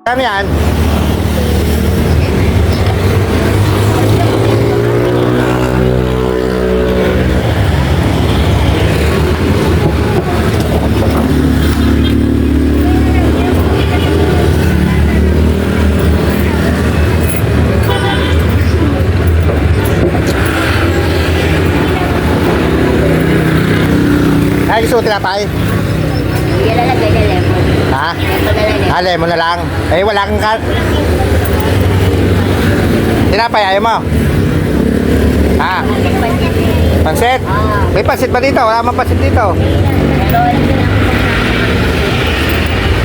Ano yan? Ay, gusto mo tinapay? Hindi na lagay na lemon. Ha? Lemon na lang lemon. Ah, lemon na lang. Eh, wala kang tinapay, ayaw mo? Ha? Pansit? May pansit ba dito? Wala mang pansit dito.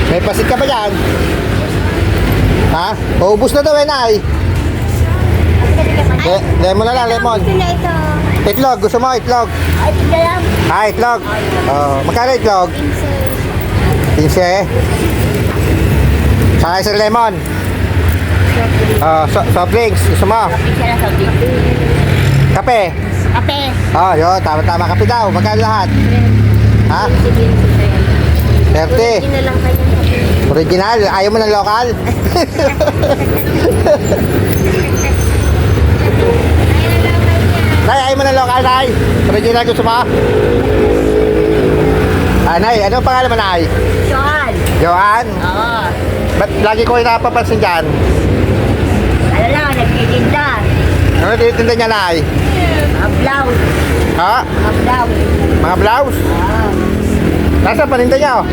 May pansit ka ba dyan? Ha? Paubos na daw, Nay. Lemon na lang, lemon. Ito na ito. Itlog, gusto mo itlog? Ay, ito na lang. Ah, itlog. Oh, magkano itlog? 15. Saka isang lemon. Soft drinks, gusto mo? Isa na sa big. Kape. Kape. Oh, yun, tama-tama kape daw. Magkano lahat? Ha? 30. Ito lang kayo. Original, ayaw mo ng local? Nay, ayaw mo ng local, Nay? Original gusto mo? Ah, Nay, ano pangalan mo, Nay? Sean. Joanne? Oo. Ba't lagi ko yung napapansin dyan? Ano lang, nagtitinda. Ano tinitinda niya, Nay? Mga blouse. Ha? Mga blouse. Mga blouse? Oo. Nasaan paninda niya, oh?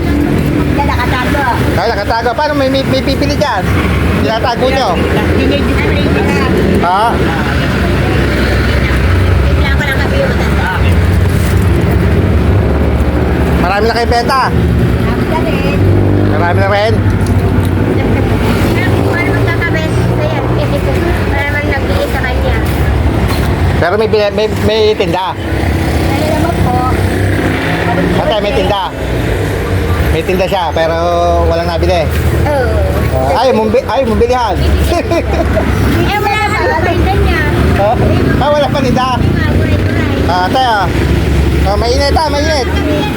Kaya nakatago. Kaya nakatago. Paano may pipili dyan? Tinatago nyo? Dinidisplay na. Ha? Bigla ko lang kape yun. Marami na kayo benta. Tapos ka rin. Marami na rin. Paano magkakabit? Kaya, para naman nagbigay sa kanya. Pero may tinda. Ano naman po? Ate, may tinda. May tinda siya, pero walang nabili. Oo. Ayaw mong bilihan. Eh, wala ka sa tinda niya. Wala paninda. Ate, mainit mainit.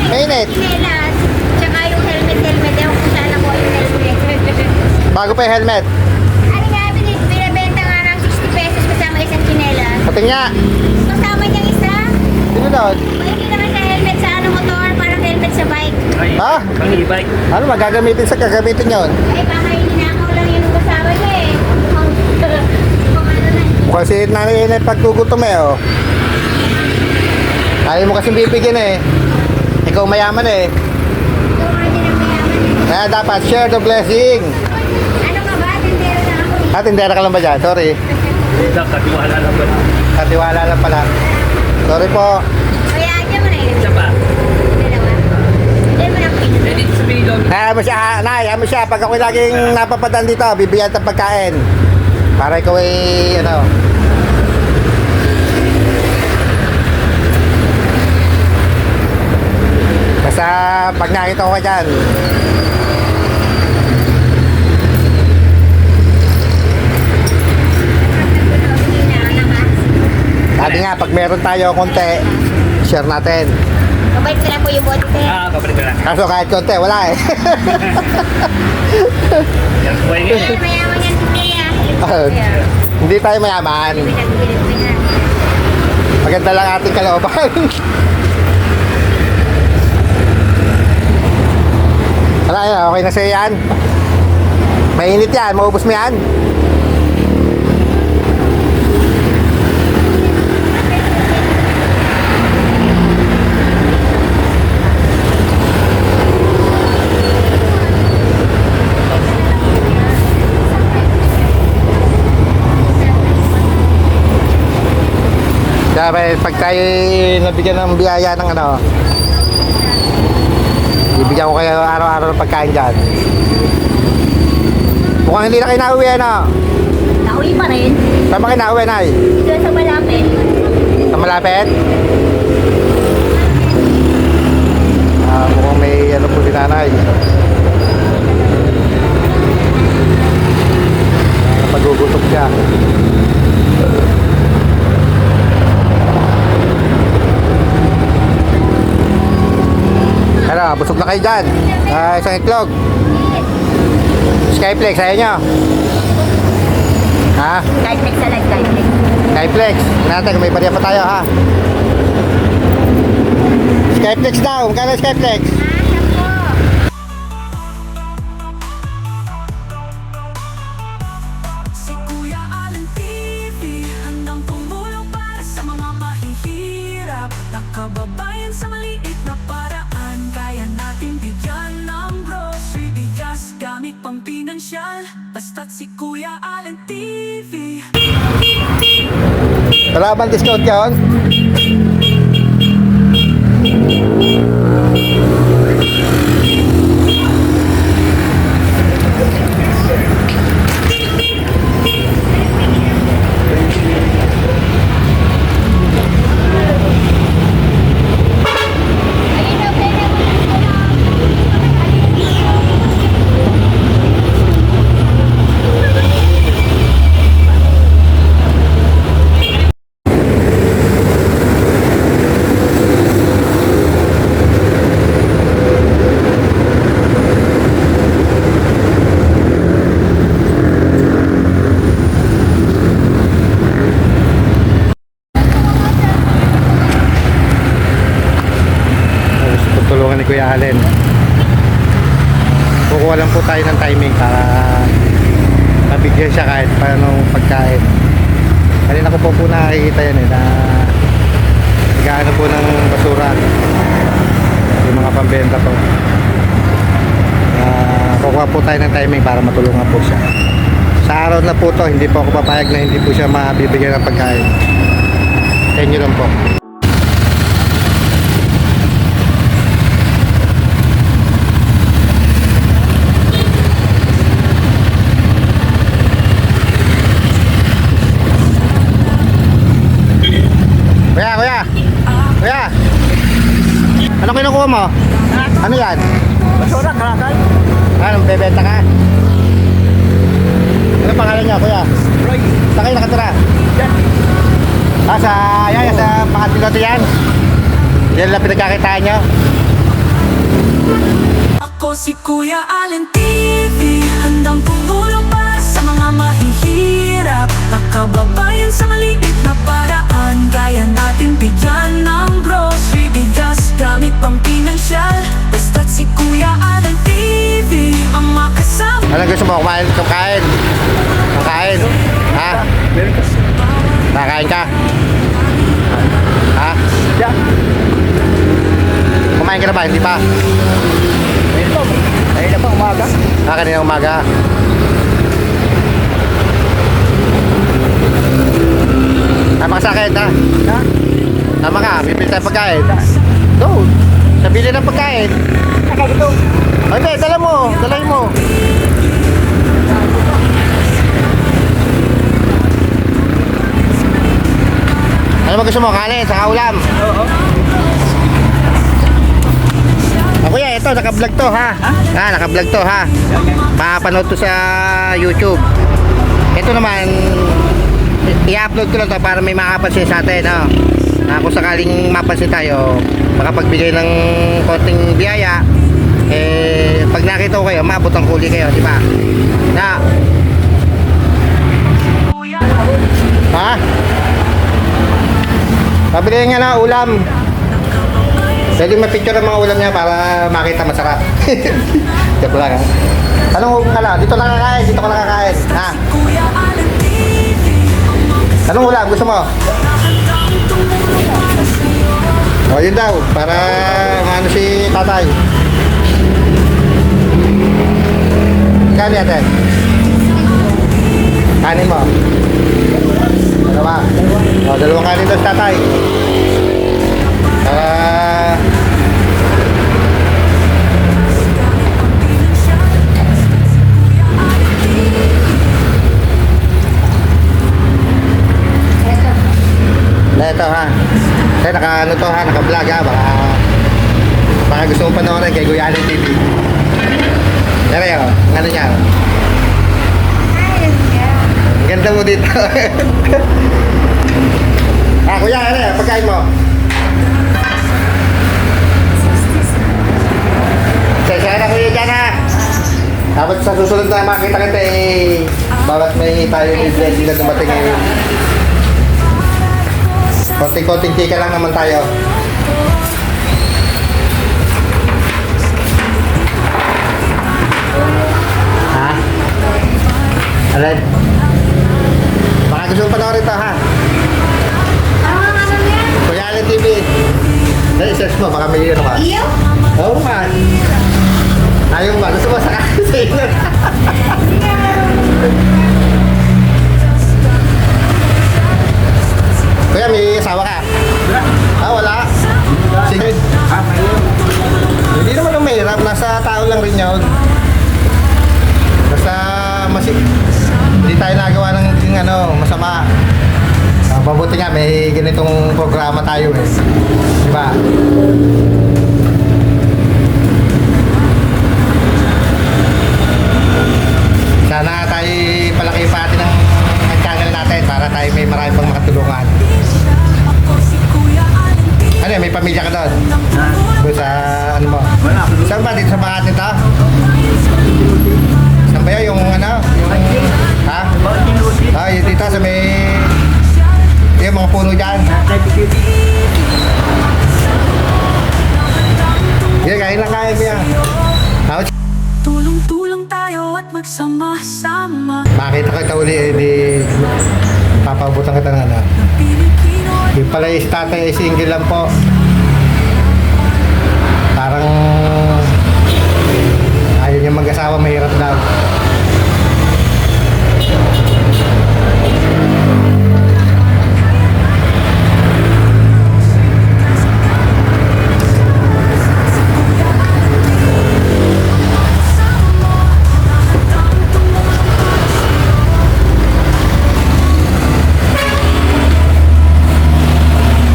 Mainit. Chinelas. Tsaka yung helmet. Ewan kung saan ako yung helmet. Bago pa yung helmet. Ano nga, binibenta nga ng 60 pesos kasama isang chinelas. Pati nga. Kasama niyang isa. Sino doon? May hindi naman sa helmet sa ano motor, parang helmet sa bike. Ha? Pang e-bike. Ano gagamitin yun? Eh, baka hinakaw lang yun ang kasama niya eh. Mukhang ano na. Kasi nanay na pagkugutom oh. Ayaw mo kasing bibigyan eh. Ikaw mayaman eh. Ikaw nga din ang mayaman eh. Kaya dapat share the blessing. Ano ka ba? Tindero na ako. Tindera ka lang ba dyan? Sorry. Katiwala lang ba? Katiwala lang pala. Sorry po. Kaya dyan mo na yun. Isa pa. Dalawa. Dyan mo na ako Eh, dito sa Pinilog. Ayaw mo siya. Pag ako laging napapadaan dito, bibigyan ng pagkain. Para ikaw ay, ano. Basta pag nakita ko ka dyan. Sabi nga, pag meron tayo konti, share natin. Kabait ko na po yung bote sir. Kapalik ko lang. Kaso kahit konti, wala eh. Yan po yun. Kaya mayaman yan si Kuya. Hindi tayo mayaman. Pinagpilit ko na. Maganda lang ating kalooban. Wala yan, okay na sa'yo yan. Mainit yan, maubos mo yan. Kaya pag tayo nabigyan ng biyaya ng ano, bibigyan ko kayo araw-araw ng pagkain dyan. Mukhang hindi na kayo nauwi, ano? Nauwi pa rin. Saan ba kayo nauwi, Nay? Doon sa malapit. Sa malapit? Mukhang may ano po si Nanay. Napagugutok siya. Ano, busog na kayo dyan. Isang itlog. Skyflex, ayaw nyo? Ha? Skyflex na lang, Skyflex. Skyflex. Natin, may bariya pa tayo ha. Skyflex daw. Magkano Skyflex? Si Kuya Allen TV, handang tumulong para sa mga mahihirap. Nakababayan sa maliit na paraan, kaya natin bigyan ng grocery, bigas, gamit pang pinansyal. Basta't si Kuya Allen TV. Wala bang discount yun? Ayun, okay na. Gusto ko tulungan ni Kuya Allen. Kukuha lang po tayo ng timing para mabigyan siya kahit paano pagkain. Kanina ko po nakikita yan na nag-ano po ng basura. Yung mga pambenta po. Kukuha po tayo ng timing para matulungan po siya. Sa araw na po to, hindi po ako papayag na hindi po siya mabibigyan ng pagkain. Sa inyo lang po. Kuya! Kuya! Ano kinukuha mo? Ano yan? Basura, kalakal. Ano, bebenta ka? Ano pangalan niya, kuya? Roy. Saan kayo nakatira? Yan. Sa Pangatinote yan? Yan lang pinagkakitaan nyo? Ako si Kuya Allen TV, handang tumulong para sa mga mahihirap. Nakababayan sa maliit na paraan, kaya natin bigyan ng grocery, bigas, gamit pang pinansyal. Basta't si Kuya Allen TV ang makasama. Anong gusto mo? Kumain? Kumakain? Kumakain? Ha? Nakakain ka? Ha? Yan. Kumain ka na ba? Hindi pa? Ayun na pa, umaga. Kanina umaga. Tama ka sa akin, ha? Ha? Tama ka, bibili tayo pagkain. Go! Sabili ng pagkain. Saka ito. Hindi, dala mo. Dalay mo. Ano ba gusto mo? Kanin, saka ulam. Oo. Kuya, ito, naka-vlog to, ha? Ha, naka-vlog to, ha? Mapapanood to sa YouTube. Ito naman, i-upload ko lang to para may makapansin sa atin, no? Na kung sakaling mapansin tayo, makapagbigay ng konting biyaya, pag nakita ko kayo, maabot ang huli kayo, di ba? Na, ha? Pabili nga na ulam. Pwede ma-picture ang mga ulam niya para makita masarap. Joke lang, ha? Anong ulam ka lang? Dito lang kakain, dito ka lang kakain. Ha? Kuya Allen TV, Anong ulam gusto mo? O, yun daw. Para maano si tatay. Kani ate? Kanin mo? Dalawa. O, dalawang kanin daw si tatay. Ito ha. Kaya naka ano to ha, naka vlog ha, baka gusto mo panoorin kay Kuya Allen TV. Yan yun, ano niya. Ang ganda mo dito. Kuya, ano yan, pagkain mo. Sensya na kuya dyan ha. Dapat sa susunod na makita kita bawat may tayo may blessing na dumating ngayon. Konting-konting tika lang naman tayo. Ha? Alin? Baka gusto mo panoorin ito, ha? Ano yan? Kuya Allen TV. Dahil search mo, baka may ano ka. Iyo? Oo man. Ayaw ba? Gusto mo sa iyo. Kuya, may asawa ka? Ah, wala. Sige. Hindi naman ang mahirap. Nasa tao lang rin yun. Basta hindi tayo nagawa ng masama. Mabuti nga, may ganitong programa tayo eh. Diba? Sana tayo palaki pa natin ang channel natin para tayo may marami pang makatulungan. Ako si Kuya Allen TV. Ano, may pamilya ka doon? Doon sa ano mo? Wala. Saan ba? Dito sa Makati to? Saan ba yun? Yung ano? Yung, ha? Ah, yun dito sa may... Yung mga puno dyan. Yan, kain lang kain mo yan. Ouch. Tulong-tulong tayo at magsama-sama. Makita kita uli eh, di... Papabutan kita ng ano. Pilipino at Yung pala yung tatay ay single lang po. Parang... Ayaw niya mag-asawa, mahirap daw.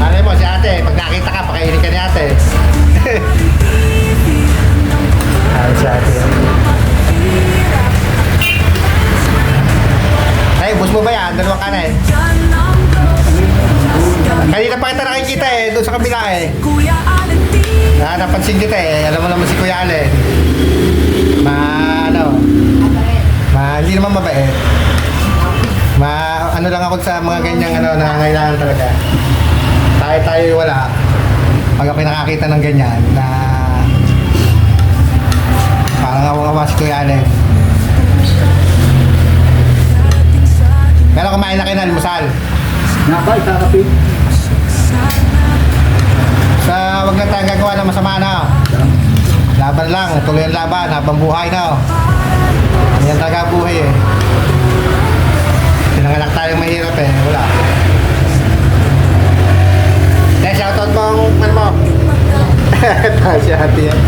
Alam mo si ate, pag nakita ka, pakainin ka ni ate. Ay, si ate. Ay, bus mo ba yan? Dalawang kanan eh. dyan ang Kanina pa kita nakikita eh, doon sa kabila eh. Kuya Allen TV. Napansin kita eh, alam mo naman si Kuya Ale. Hindi naman mabait. Ano lang ako sa mga ganyang nangangailangan talaga. Tayo wala. Pag ako nakakita ng ganyan na parang awa-awa si Kuya Ale. Pero kumain na kayo ng almusal. Nakay, kakapit. Sa wag na tayong gagawa ng masama na. Laban lang, tuloy ang laban, habang buhay na. Yan talaga buhay eh. Pinanganak tayong mahirap eh, wala. Dahil shoutout mo ang ano mo. Tayo siya happy yan.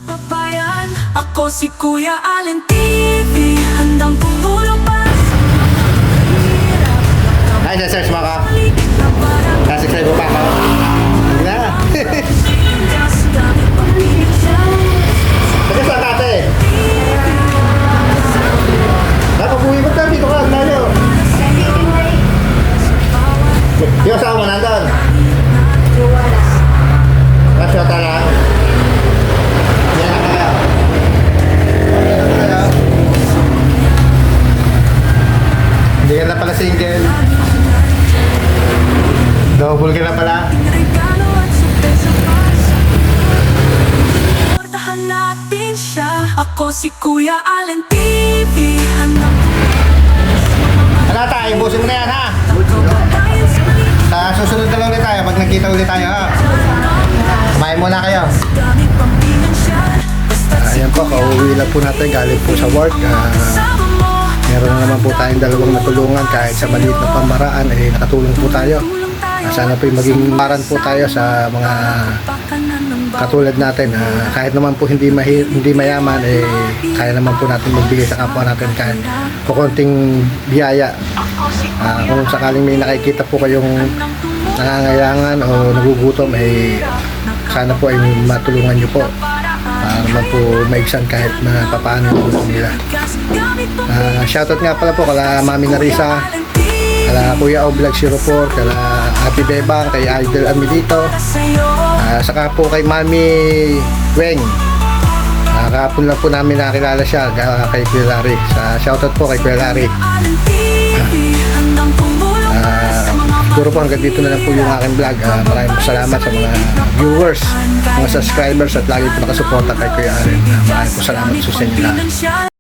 Babayan, ako si Kuya Allen TV. Handang tumulong para sa hirap. Ay, search mo ka. Na parang Subscribe mo pa ako. Hindi na. Diyos, dami pang bigyan. Sige sa tate. Napabuhi mo tayo, dito ka, tayo. Yung asawa mo nandun. Kasyota lang. Yan na kaya. Yan na kaya. Hindi ka na pala single. Double ka na pala. Regalo at sorpresa para sa portahan natin siya. Ako si Kuya Allen TV. Handang Ano tayo, ibusin mo na yan ha. kababayan sa maliit Sa susunod na lang ulit tayo, pag nagkita ulit tayo ha. Kumain muna kayo. dami pang pinansyal. Basta't si Ayan po, pauwi lang po natin galing po sa work. kasama mo. Meron na naman po tayong dalawang natulungan kahit sa maliit na pamaraan nakatulong po tayo. Tulong tayo. Sana po maging paran po tayo sa mga Pakanan ng bawat katulad natin. Kahit naman po hindi mayaman, kaya naman po natin magbigay sa kapwa natin kahit po konting biyaya. Kung sakaling may nakikita po kayong nangangailangan o nagugutom, sana po ay matulungan nyo po. Para naman po maigsan kahit na papaano yung gusto nila. Shoutout nga pala po kala Mami Narisa, kala Kuya O Vlog 04, kala Ate Bebang, kay Idol Amilito, saka po kay Mami Weng. Kahapon lang po namin nakilala siya kay Kuya Larry. Shoutout po kay Kuya Larry. Allen TV, handang tumulong para sa mga Siguro po hanggang dito na lang po yung aking vlog. Maraming salamat sa mga viewers, mga subscribers at lagi po nakasuporta kay Kuya Allen. Maraming po salamat sa inyo lahat. pinansyal.